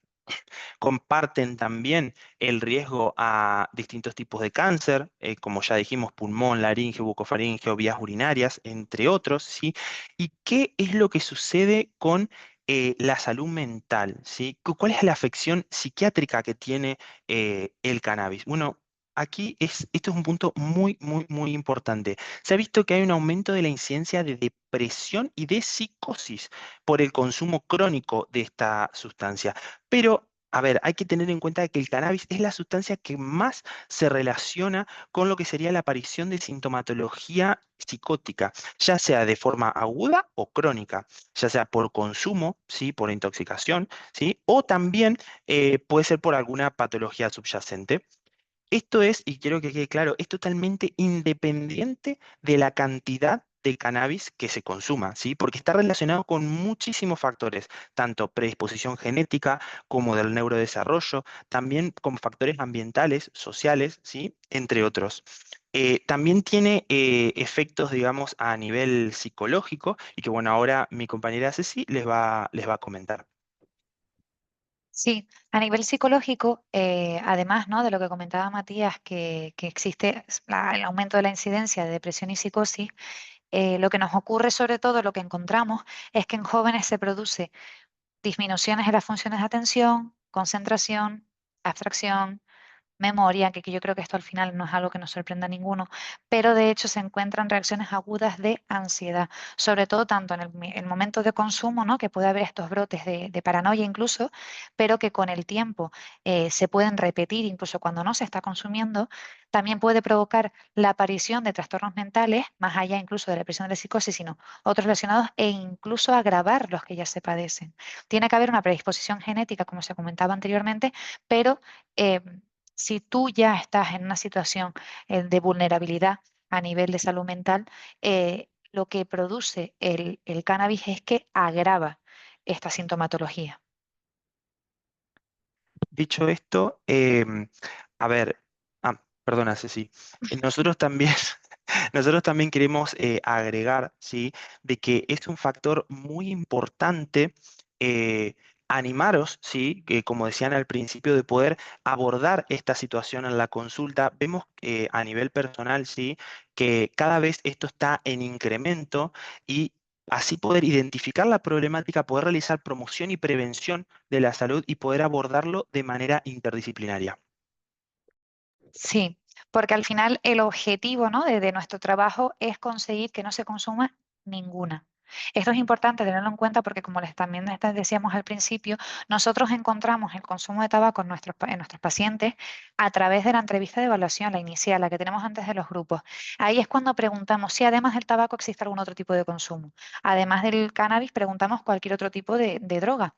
Comparten también el riesgo a distintos tipos de cáncer, como ya dijimos, pulmón, laringe, bucofaringeo, vías urinarias, entre otros, ¿sí? ¿Y qué es lo que sucede con la salud mental, ¿sí? ¿Cuál es la afección psiquiátrica que tiene el cannabis? Bueno, esto es un punto muy, muy, muy importante. Se ha visto que hay un aumento de la incidencia de depresión y de psicosis por el consumo crónico de esta sustancia. Pero a ver, hay que tener en cuenta que el cannabis es la sustancia que más se relaciona con lo que sería la aparición de sintomatología psicótica, ya sea de forma aguda o crónica, ya sea por consumo, ¿sí? Por intoxicación, ¿sí? O también puede ser por alguna patología subyacente. Esto es, y quiero que quede claro, es totalmente independiente de la cantidad de cannabis que se consuma, ¿sí? Porque está relacionado con muchísimos factores, tanto predisposición genética como del neurodesarrollo, también con factores ambientales, sociales, ¿sí? Entre otros. También tiene efectos, digamos, a nivel psicológico y que, bueno, ahora mi compañera Ceci les va a comentar. Sí, a nivel psicológico, además, ¿no? De lo que comentaba Matías, que existe el aumento de la incidencia de depresión y psicosis, lo que nos ocurre sobre todo, lo que encontramos, es que en jóvenes se produce disminuciones en las funciones de atención, concentración, abstracción, memoria, que yo creo que esto al final no es algo que nos sorprenda a ninguno, pero de hecho se encuentran reacciones agudas de ansiedad, sobre todo tanto en el momento de consumo, ¿no? Que puede haber estos brotes de paranoia incluso, pero que con el tiempo se pueden repetir incluso cuando no se está consumiendo, también puede provocar la aparición de trastornos mentales, más allá incluso de la depresión de la psicosis, sino otros relacionados e incluso agravar los que ya se padecen. Tiene que haber una predisposición genética, como se comentaba anteriormente, pero eh, si tú ya estás en una situación de vulnerabilidad a nivel de salud mental, lo que produce el cannabis es que agrava esta sintomatología. Dicho esto, a ver, perdona, Ceci, nosotros también, nosotros también queremos agregar, ¿sí? De que es un factor muy importante eh, animaros, ¿sí? Que como decían al principio, de poder abordar esta situación en la consulta. Vemos a nivel personal, ¿sí? Que cada vez esto está en incremento y así poder identificar la problemática, poder realizar promoción y prevención de la salud y poder abordarlo de manera interdisciplinaria. Sí, porque al final el objetivo, ¿no? de nuestro trabajo es conseguir que no se consuma ninguna. Esto es importante tenerlo en cuenta porque, como decíamos al principio, nosotros encontramos el consumo de tabaco en nuestros pacientes a través de la entrevista de evaluación, la inicial, la que tenemos antes de los grupos. Ahí es cuando preguntamos si además del tabaco existe algún otro tipo de consumo. Además del cannabis, preguntamos cualquier otro tipo de droga.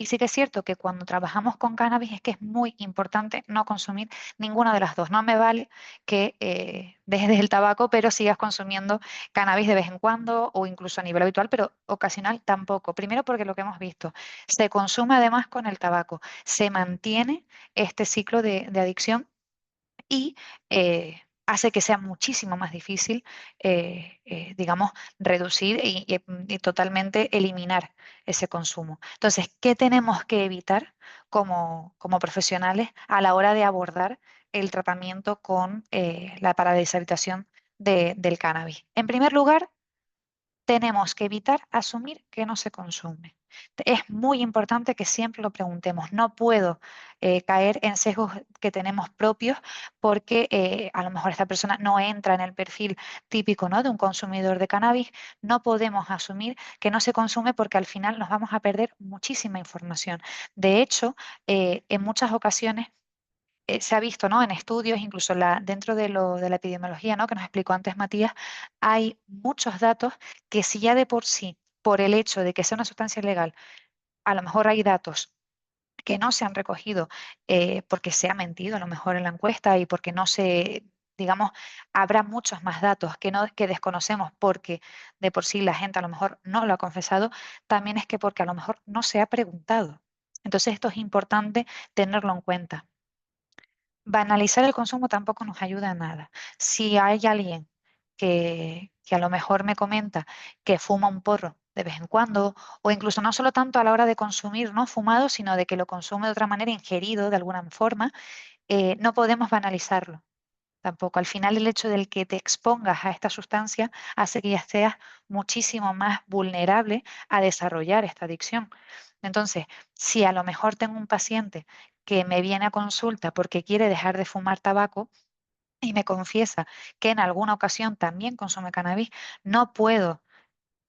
Y sí que es cierto que cuando trabajamos con cannabis es que es muy importante no consumir ninguna de las dos. No me vale que dejes el tabaco, pero sigas consumiendo cannabis de vez en cuando o incluso a nivel habitual, pero ocasional tampoco. Primero porque lo que hemos visto, se consume además con el tabaco, se mantiene este ciclo de adicción y hace que sea muchísimo más difícil, digamos, reducir y totalmente eliminar ese consumo. Entonces, ¿qué tenemos que evitar como profesionales a la hora de abordar el tratamiento con para la deshabitación del cannabis? En primer lugar, tenemos que evitar asumir que no se consume. Es muy importante que siempre lo preguntemos. No puedo caer en sesgos que tenemos propios porque a lo mejor esta persona no entra en el perfil típico, ¿no? de un consumidor de cannabis. No podemos asumir que no se consume porque al final nos vamos a perder muchísima información. De hecho, en muchas ocasiones se ha visto, ¿no? en estudios, incluso dentro de la epidemiología, ¿no? que nos explicó antes Matías, hay muchos datos que si ya de por sí, por el hecho de que sea una sustancia ilegal, a lo mejor hay datos que no se han recogido porque se ha mentido a lo mejor en la encuesta y porque no se, digamos, habrá muchos más datos que desconocemos porque de por sí la gente a lo mejor no lo ha confesado, también es que porque a lo mejor no se ha preguntado. Entonces esto es importante tenerlo en cuenta. Banalizar el consumo tampoco nos ayuda a nada. Si hay alguien que a lo mejor me comenta que fuma un porro de vez en cuando, o incluso no solo tanto a la hora de consumir, ¿no? fumado, sino de que lo consume de otra manera, ingerido de alguna forma, no podemos banalizarlo tampoco. Al final, el hecho del que te expongas a esta sustancia hace que ya seas muchísimo más vulnerable a desarrollar esta adicción. Entonces, si a lo mejor tengo un paciente que me viene a consulta porque quiere dejar de fumar tabaco y me confiesa que en alguna ocasión también consume cannabis, no puedo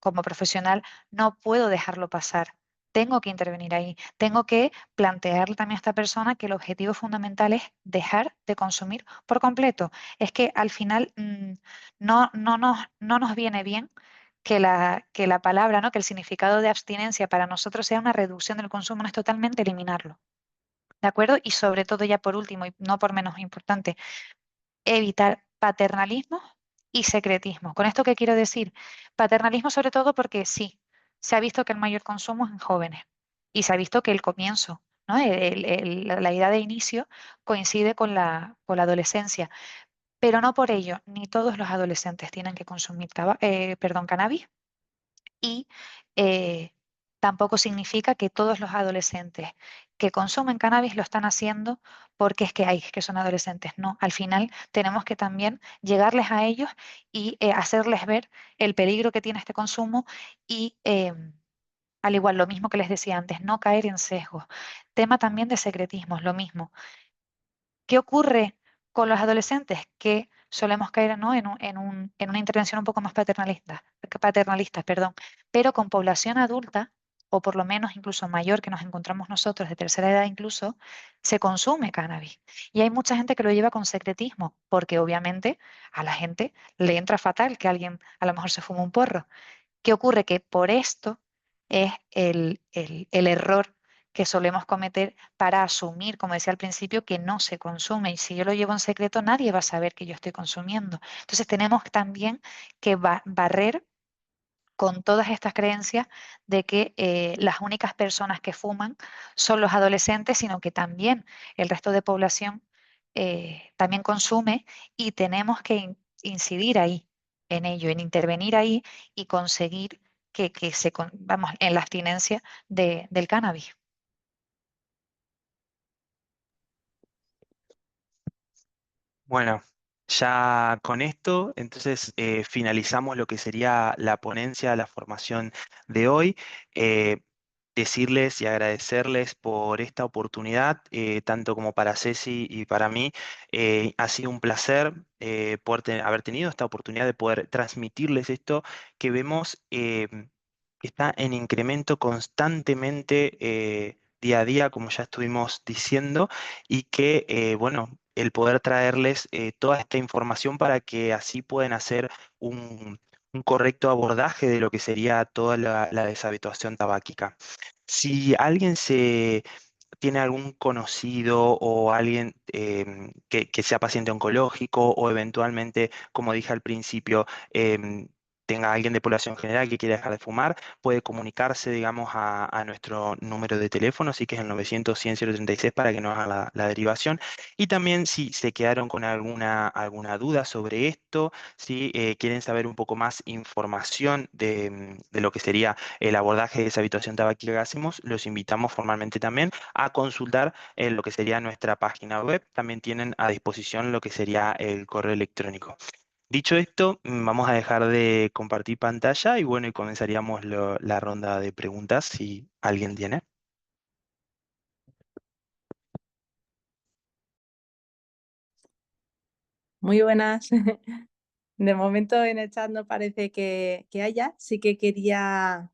como profesional, no puedo dejarlo pasar. Tengo que intervenir ahí. Tengo que plantearle también a esta persona que el objetivo fundamental es dejar de consumir por completo. Es que al final no nos viene bien que la palabra, ¿no? que el significado de abstinencia para nosotros sea una reducción del consumo, no es totalmente eliminarlo. ¿De acuerdo? Y sobre todo, ya por último, y no por menos importante, evitar paternalismo y secretismo. ¿Con esto qué quiero decir? Paternalismo sobre todo porque sí, se ha visto que el mayor consumo es en jóvenes y se ha visto que el comienzo, ¿no? La edad de inicio coincide con la adolescencia, pero no por ello, ni todos los adolescentes tienen que consumir cannabis y eh, tampoco significa que todos los adolescentes que consumen cannabis lo están haciendo porque es que hay que son adolescentes. No, al final tenemos que también llegarles a ellos y hacerles ver el peligro que tiene este consumo y al igual, lo mismo que les decía antes, no caer en sesgos. Tema también de secretismos, lo mismo. ¿Qué ocurre con los adolescentes? Que solemos caer, ¿no? en una intervención un poco más paternalista, perdón, pero con población adulta, o por lo menos incluso mayor que nos encontramos nosotros, de tercera edad incluso, se consume cannabis. Y hay mucha gente que lo lleva con secretismo, porque obviamente a la gente le entra fatal que alguien a lo mejor se fuma un porro. ¿Qué ocurre? Que por esto es el error que solemos cometer para asumir, como decía al principio, que no se consume. Y si yo lo llevo en secreto, nadie va a saber que yo estoy consumiendo. Entonces tenemos también que barrer con todas estas creencias de que las únicas personas que fuman son los adolescentes, sino que también el resto de población también consume y tenemos que incidir ahí, en ello, en intervenir ahí y conseguir vamos, en la abstinencia del cannabis. Bueno, ya con esto, entonces finalizamos lo que sería la ponencia, la formación de hoy. Eh, decirles y agradecerles por esta oportunidad, tanto como para Ceci y para mí. Ha sido un placer poder haber tenido esta oportunidad de poder transmitirles esto que vemos que está en incremento constantemente día a día, como ya estuvimos diciendo, y que, bueno, el poder traerles toda esta información para que así puedan hacer un correcto abordaje de lo que sería toda la deshabituación tabáquica. Si alguien tiene algún conocido o alguien que sea paciente oncológico o eventualmente, como dije al principio, tenga alguien de población general que quiera dejar de fumar, puede comunicarse, digamos, a nuestro número de teléfono, así que es el 900-100-036 para que nos hagan la derivación. Y también si se quedaron con alguna duda sobre esto, si quieren saber un poco más información de lo que sería el abordaje de esa habitación tabáquica que hacemos, los invitamos formalmente también a consultar lo que sería nuestra página web. También tienen a disposición lo que sería el correo electrónico. Dicho esto, vamos a dejar de compartir pantalla y bueno, y comenzaríamos la ronda de preguntas si alguien tiene. Muy buenas. De momento en el chat no parece que haya. Sí que quería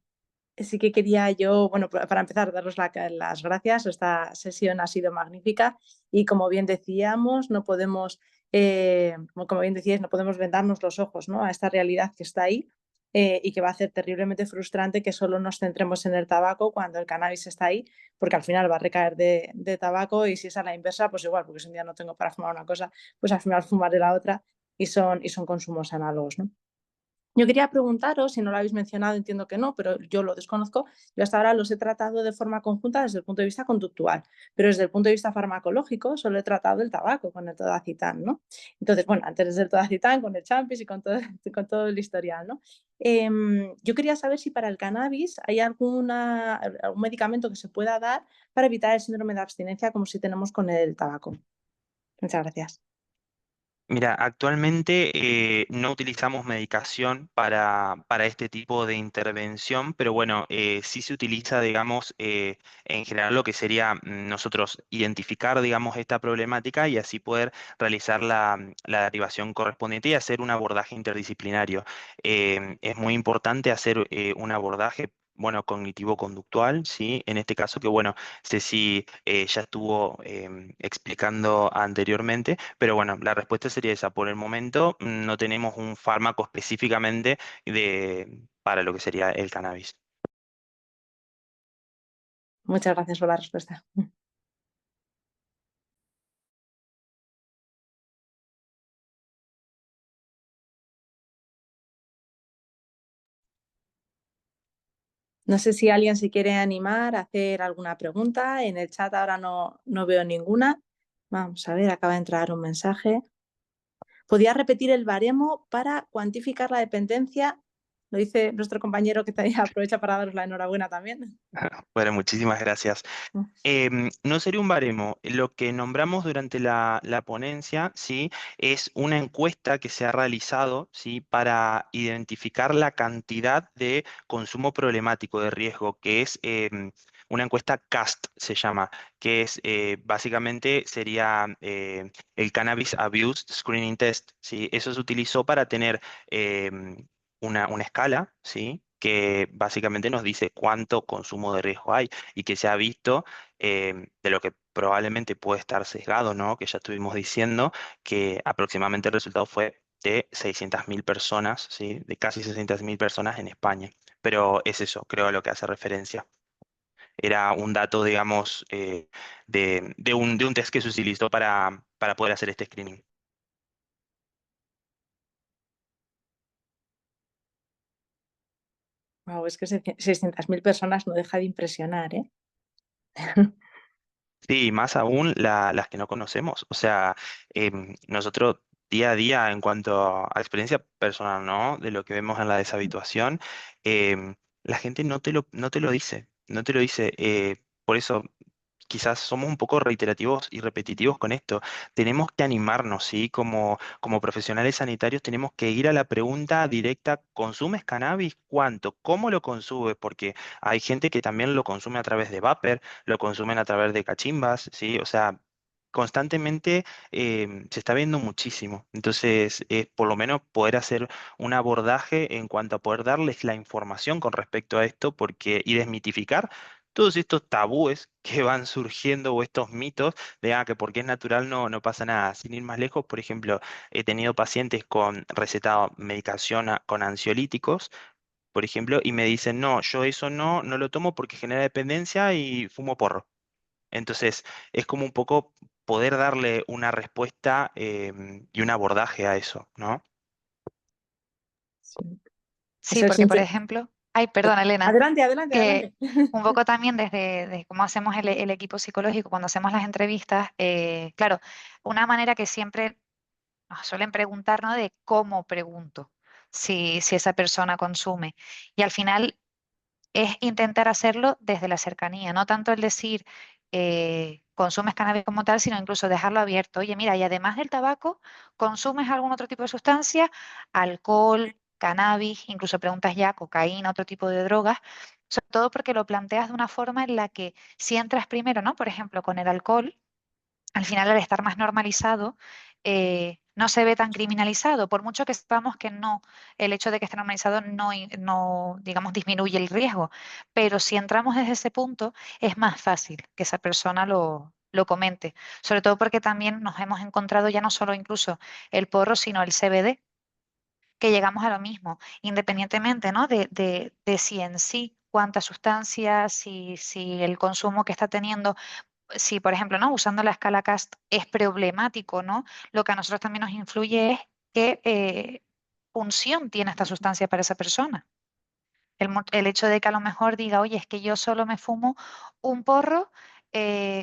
yo, bueno, para empezar, daros las gracias. Esta sesión ha sido magnífica y como bien decíamos, no podemos, como bien decíais, no podemos vendarnos los ojos, ¿no?, a esta realidad que está ahí y que va a ser terriblemente frustrante que solo nos centremos en el tabaco cuando el cannabis está ahí, porque al final va a recaer de tabaco y si es a la inversa, pues igual, porque si un día no tengo para fumar una cosa, pues al final fumaré la otra y son consumos análogos, ¿no? Yo quería preguntaros, si no lo habéis mencionado, entiendo que no, pero yo lo desconozco. Yo hasta ahora los he tratado de forma conjunta desde el punto de vista conductual, pero desde el punto de vista farmacológico solo he tratado el tabaco con el todacitán, ¿no? Entonces, bueno, antes del todacitán, con el champis y con todo, con todo el historial, ¿no? Yo quería saber si para el cannabis hay algún medicamento que se pueda dar para evitar el síndrome de abstinencia como si tenemos con el tabaco. Muchas gracias. Mira, actualmente no utilizamos medicación para este tipo de intervención, pero bueno, sí se utiliza, digamos, en general lo que sería nosotros identificar, digamos, esta problemática y así poder realizar la derivación correspondiente y hacer un abordaje interdisciplinario. Es muy importante hacer un abordaje, bueno, cognitivo-conductual, ¿sí? En este caso que, bueno, Ceci ya estuvo explicando anteriormente, pero bueno, la respuesta sería esa. Por el momento no tenemos un fármaco específicamente para lo que sería el cannabis. Muchas gracias por la respuesta. No sé si alguien se quiere animar a hacer alguna pregunta. En el chat ahora no veo ninguna. Vamos a ver, acaba de entrar un mensaje. ¿Podría repetir el baremo para cuantificar la dependencia? Lo dice nuestro compañero que también aprovecha para daros la enhorabuena también. Bueno, muchísimas gracias. No sería un baremo. Lo que nombramos durante la ponencia, ¿sí? Es una encuesta que se ha realizado, ¿sí? Para identificar la cantidad de consumo problemático de riesgo, que es una encuesta CAST, se llama, que es básicamente sería el Cannabis Abuse Screening Test, ¿sí? Eso se utilizó para tener una escala, ¿sí? Que básicamente nos dice cuánto consumo de riesgo hay y que se ha visto de lo que probablemente puede estar sesgado, ¿no? Que ya estuvimos diciendo que aproximadamente el resultado fue de 600.000 personas, ¿sí? De casi 600.000 personas en España. Pero es eso, creo, a lo que hace referencia. Era un dato, digamos, de un test que se utilizó para poder hacer este screening. Wow, es que 600.000 personas no deja de impresionar, ¿eh? Sí, más aún las que no conocemos. O sea, nosotros día a día, en cuanto a experiencia personal, ¿no? De lo que vemos en la deshabituación, la gente no te lo dice, no te lo dice. Por eso quizás somos un poco reiterativos y repetitivos con esto. Tenemos que animarnos, ¿sí? Como profesionales sanitarios tenemos que ir a la pregunta directa, ¿consumes cannabis? ¿Cuánto? ¿Cómo lo consumes? Porque hay gente que también lo consume a través de vapor, lo consumen a través de cachimbas, ¿sí? O sea, constantemente se está viendo muchísimo. Entonces, por lo menos poder hacer un abordaje en cuanto a poder darles la información con respecto a esto, porque y desmitificar todos estos tabúes que van surgiendo o estos mitos de que porque es natural no pasa nada. Sin ir más lejos, por ejemplo, he tenido pacientes con recetado medicación con ansiolíticos, por ejemplo, y me dicen, no, yo eso no lo tomo porque genera dependencia y fumo porro. Entonces, es como un poco poder darle una respuesta y un abordaje a eso, ¿no? Sí. Sí, Eso es porque por ejemplo, ay, perdón, Elena, Adelante, adelante, que adelante. un poco también desde cómo hacemos el equipo psicológico, cuando hacemos las entrevistas, claro, una manera que siempre nos suelen preguntar, ¿no? De cómo pregunto si esa persona consume. Y al final es intentar hacerlo desde la cercanía, no tanto el decir consumes cannabis como tal, sino incluso dejarlo abierto. Oye, mira, y además del tabaco, ¿consumes algún otro tipo de sustancia? Alcohol, cannabis, incluso preguntas ya, cocaína, otro tipo de drogas. Sobre todo porque lo planteas de una forma en la que si entras primero, ¿no? Por ejemplo, con el alcohol al final al estar más normalizado, no se ve tan criminalizado, por mucho que sepamos que no, el hecho de que esté normalizado no, digamos, disminuye el riesgo, pero si entramos desde ese punto, es más fácil que esa persona lo comente, sobre todo porque también nos hemos encontrado ya no solo incluso el porro, sino el CBD, que llegamos a lo mismo, independientemente, ¿no? de si en sí cuántas sustancias, si el consumo que está teniendo si, por ejemplo, ¿no? Usando la escala CAST es problemático, ¿no? Lo que a nosotros también nos influye es qué función tiene esta sustancia para esa persona. El hecho de que a lo mejor diga, oye, es que yo solo me fumo un porro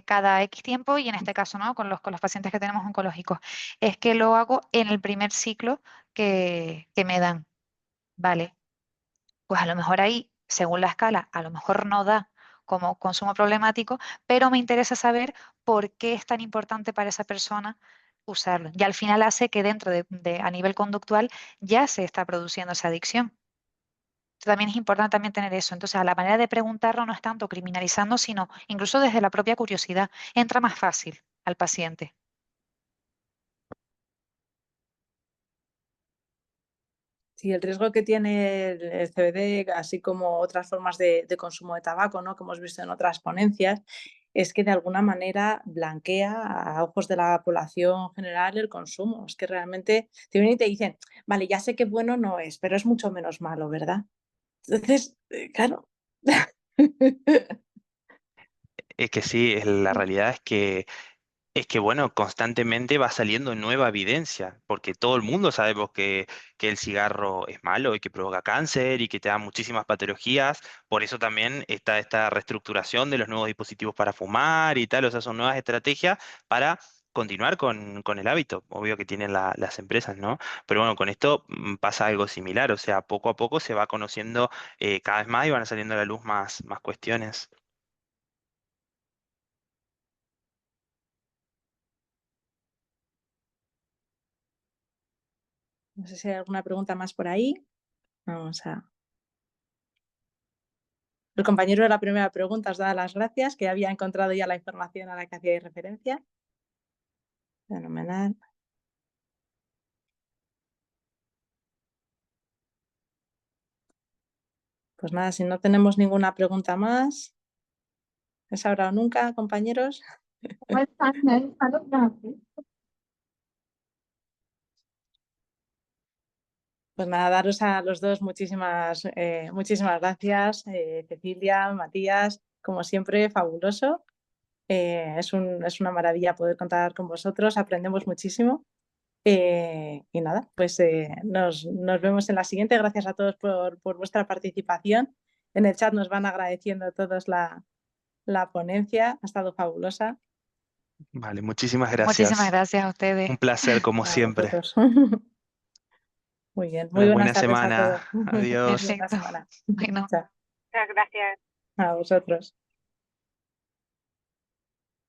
cada X tiempo, y en este caso, ¿no? Con los pacientes que tenemos oncológicos, es que lo hago en el primer ciclo que me dan. Vale, pues a lo mejor ahí, según la escala, a lo mejor no da como consumo problemático, pero me interesa saber por qué es tan importante para esa persona usarlo. Y al final hace que dentro a nivel conductual ya se está produciendo esa adicción. También es importante también tener eso. Entonces, a la manera de preguntarlo no es tanto criminalizando, sino incluso desde la propia curiosidad. Entra más fácil al paciente. Sí, el riesgo que tiene el CBD, así como otras formas de consumo de tabaco, ¿no? Que hemos visto en otras ponencias, es que de alguna manera blanquea a ojos de la población general el consumo. Es que realmente te vienen y te dicen, vale, ya sé que bueno no es, pero es mucho menos malo, ¿verdad? Entonces, claro. Es que sí, la realidad es que, bueno, constantemente va saliendo nueva evidencia, porque todo el mundo sabemos que el cigarro es malo y que provoca cáncer y que te da muchísimas patologías. Por eso también está esta reestructuración de los nuevos dispositivos para fumar y tal. O sea, son nuevas estrategias para continuar con el hábito, obvio que tienen las empresas, ¿no? Pero bueno, con esto pasa algo similar. O sea, poco a poco se va conociendo cada vez más y van saliendo a la luz más cuestiones. No sé si hay alguna pregunta más por ahí. Vamos a... El compañero de la primera pregunta os da las gracias, que había encontrado ya la información a la que hacíais referencia. Fenomenal. Pues nada, si no tenemos ninguna pregunta más, ¿es ahora o nunca, compañeros? Pues nada, daros a los dos muchísimas gracias, Cecilia, Matías, como siempre, fabuloso. Es una maravilla poder contar con vosotros, aprendemos muchísimo. Y nada, pues nos vemos en la siguiente. Gracias a todos por vuestra participación. En el chat nos van agradeciendo todos la ponencia, ha estado fabulosa. Vale, muchísimas Muchísimas gracias. gracias a ustedes. Un placer, como A siempre. vosotros. Muy bien, muy Una buenas buena tardes a semana. todos. Adiós. Buena Perfecto. semana. Bueno. Chao. Muchas gracias. A vosotros.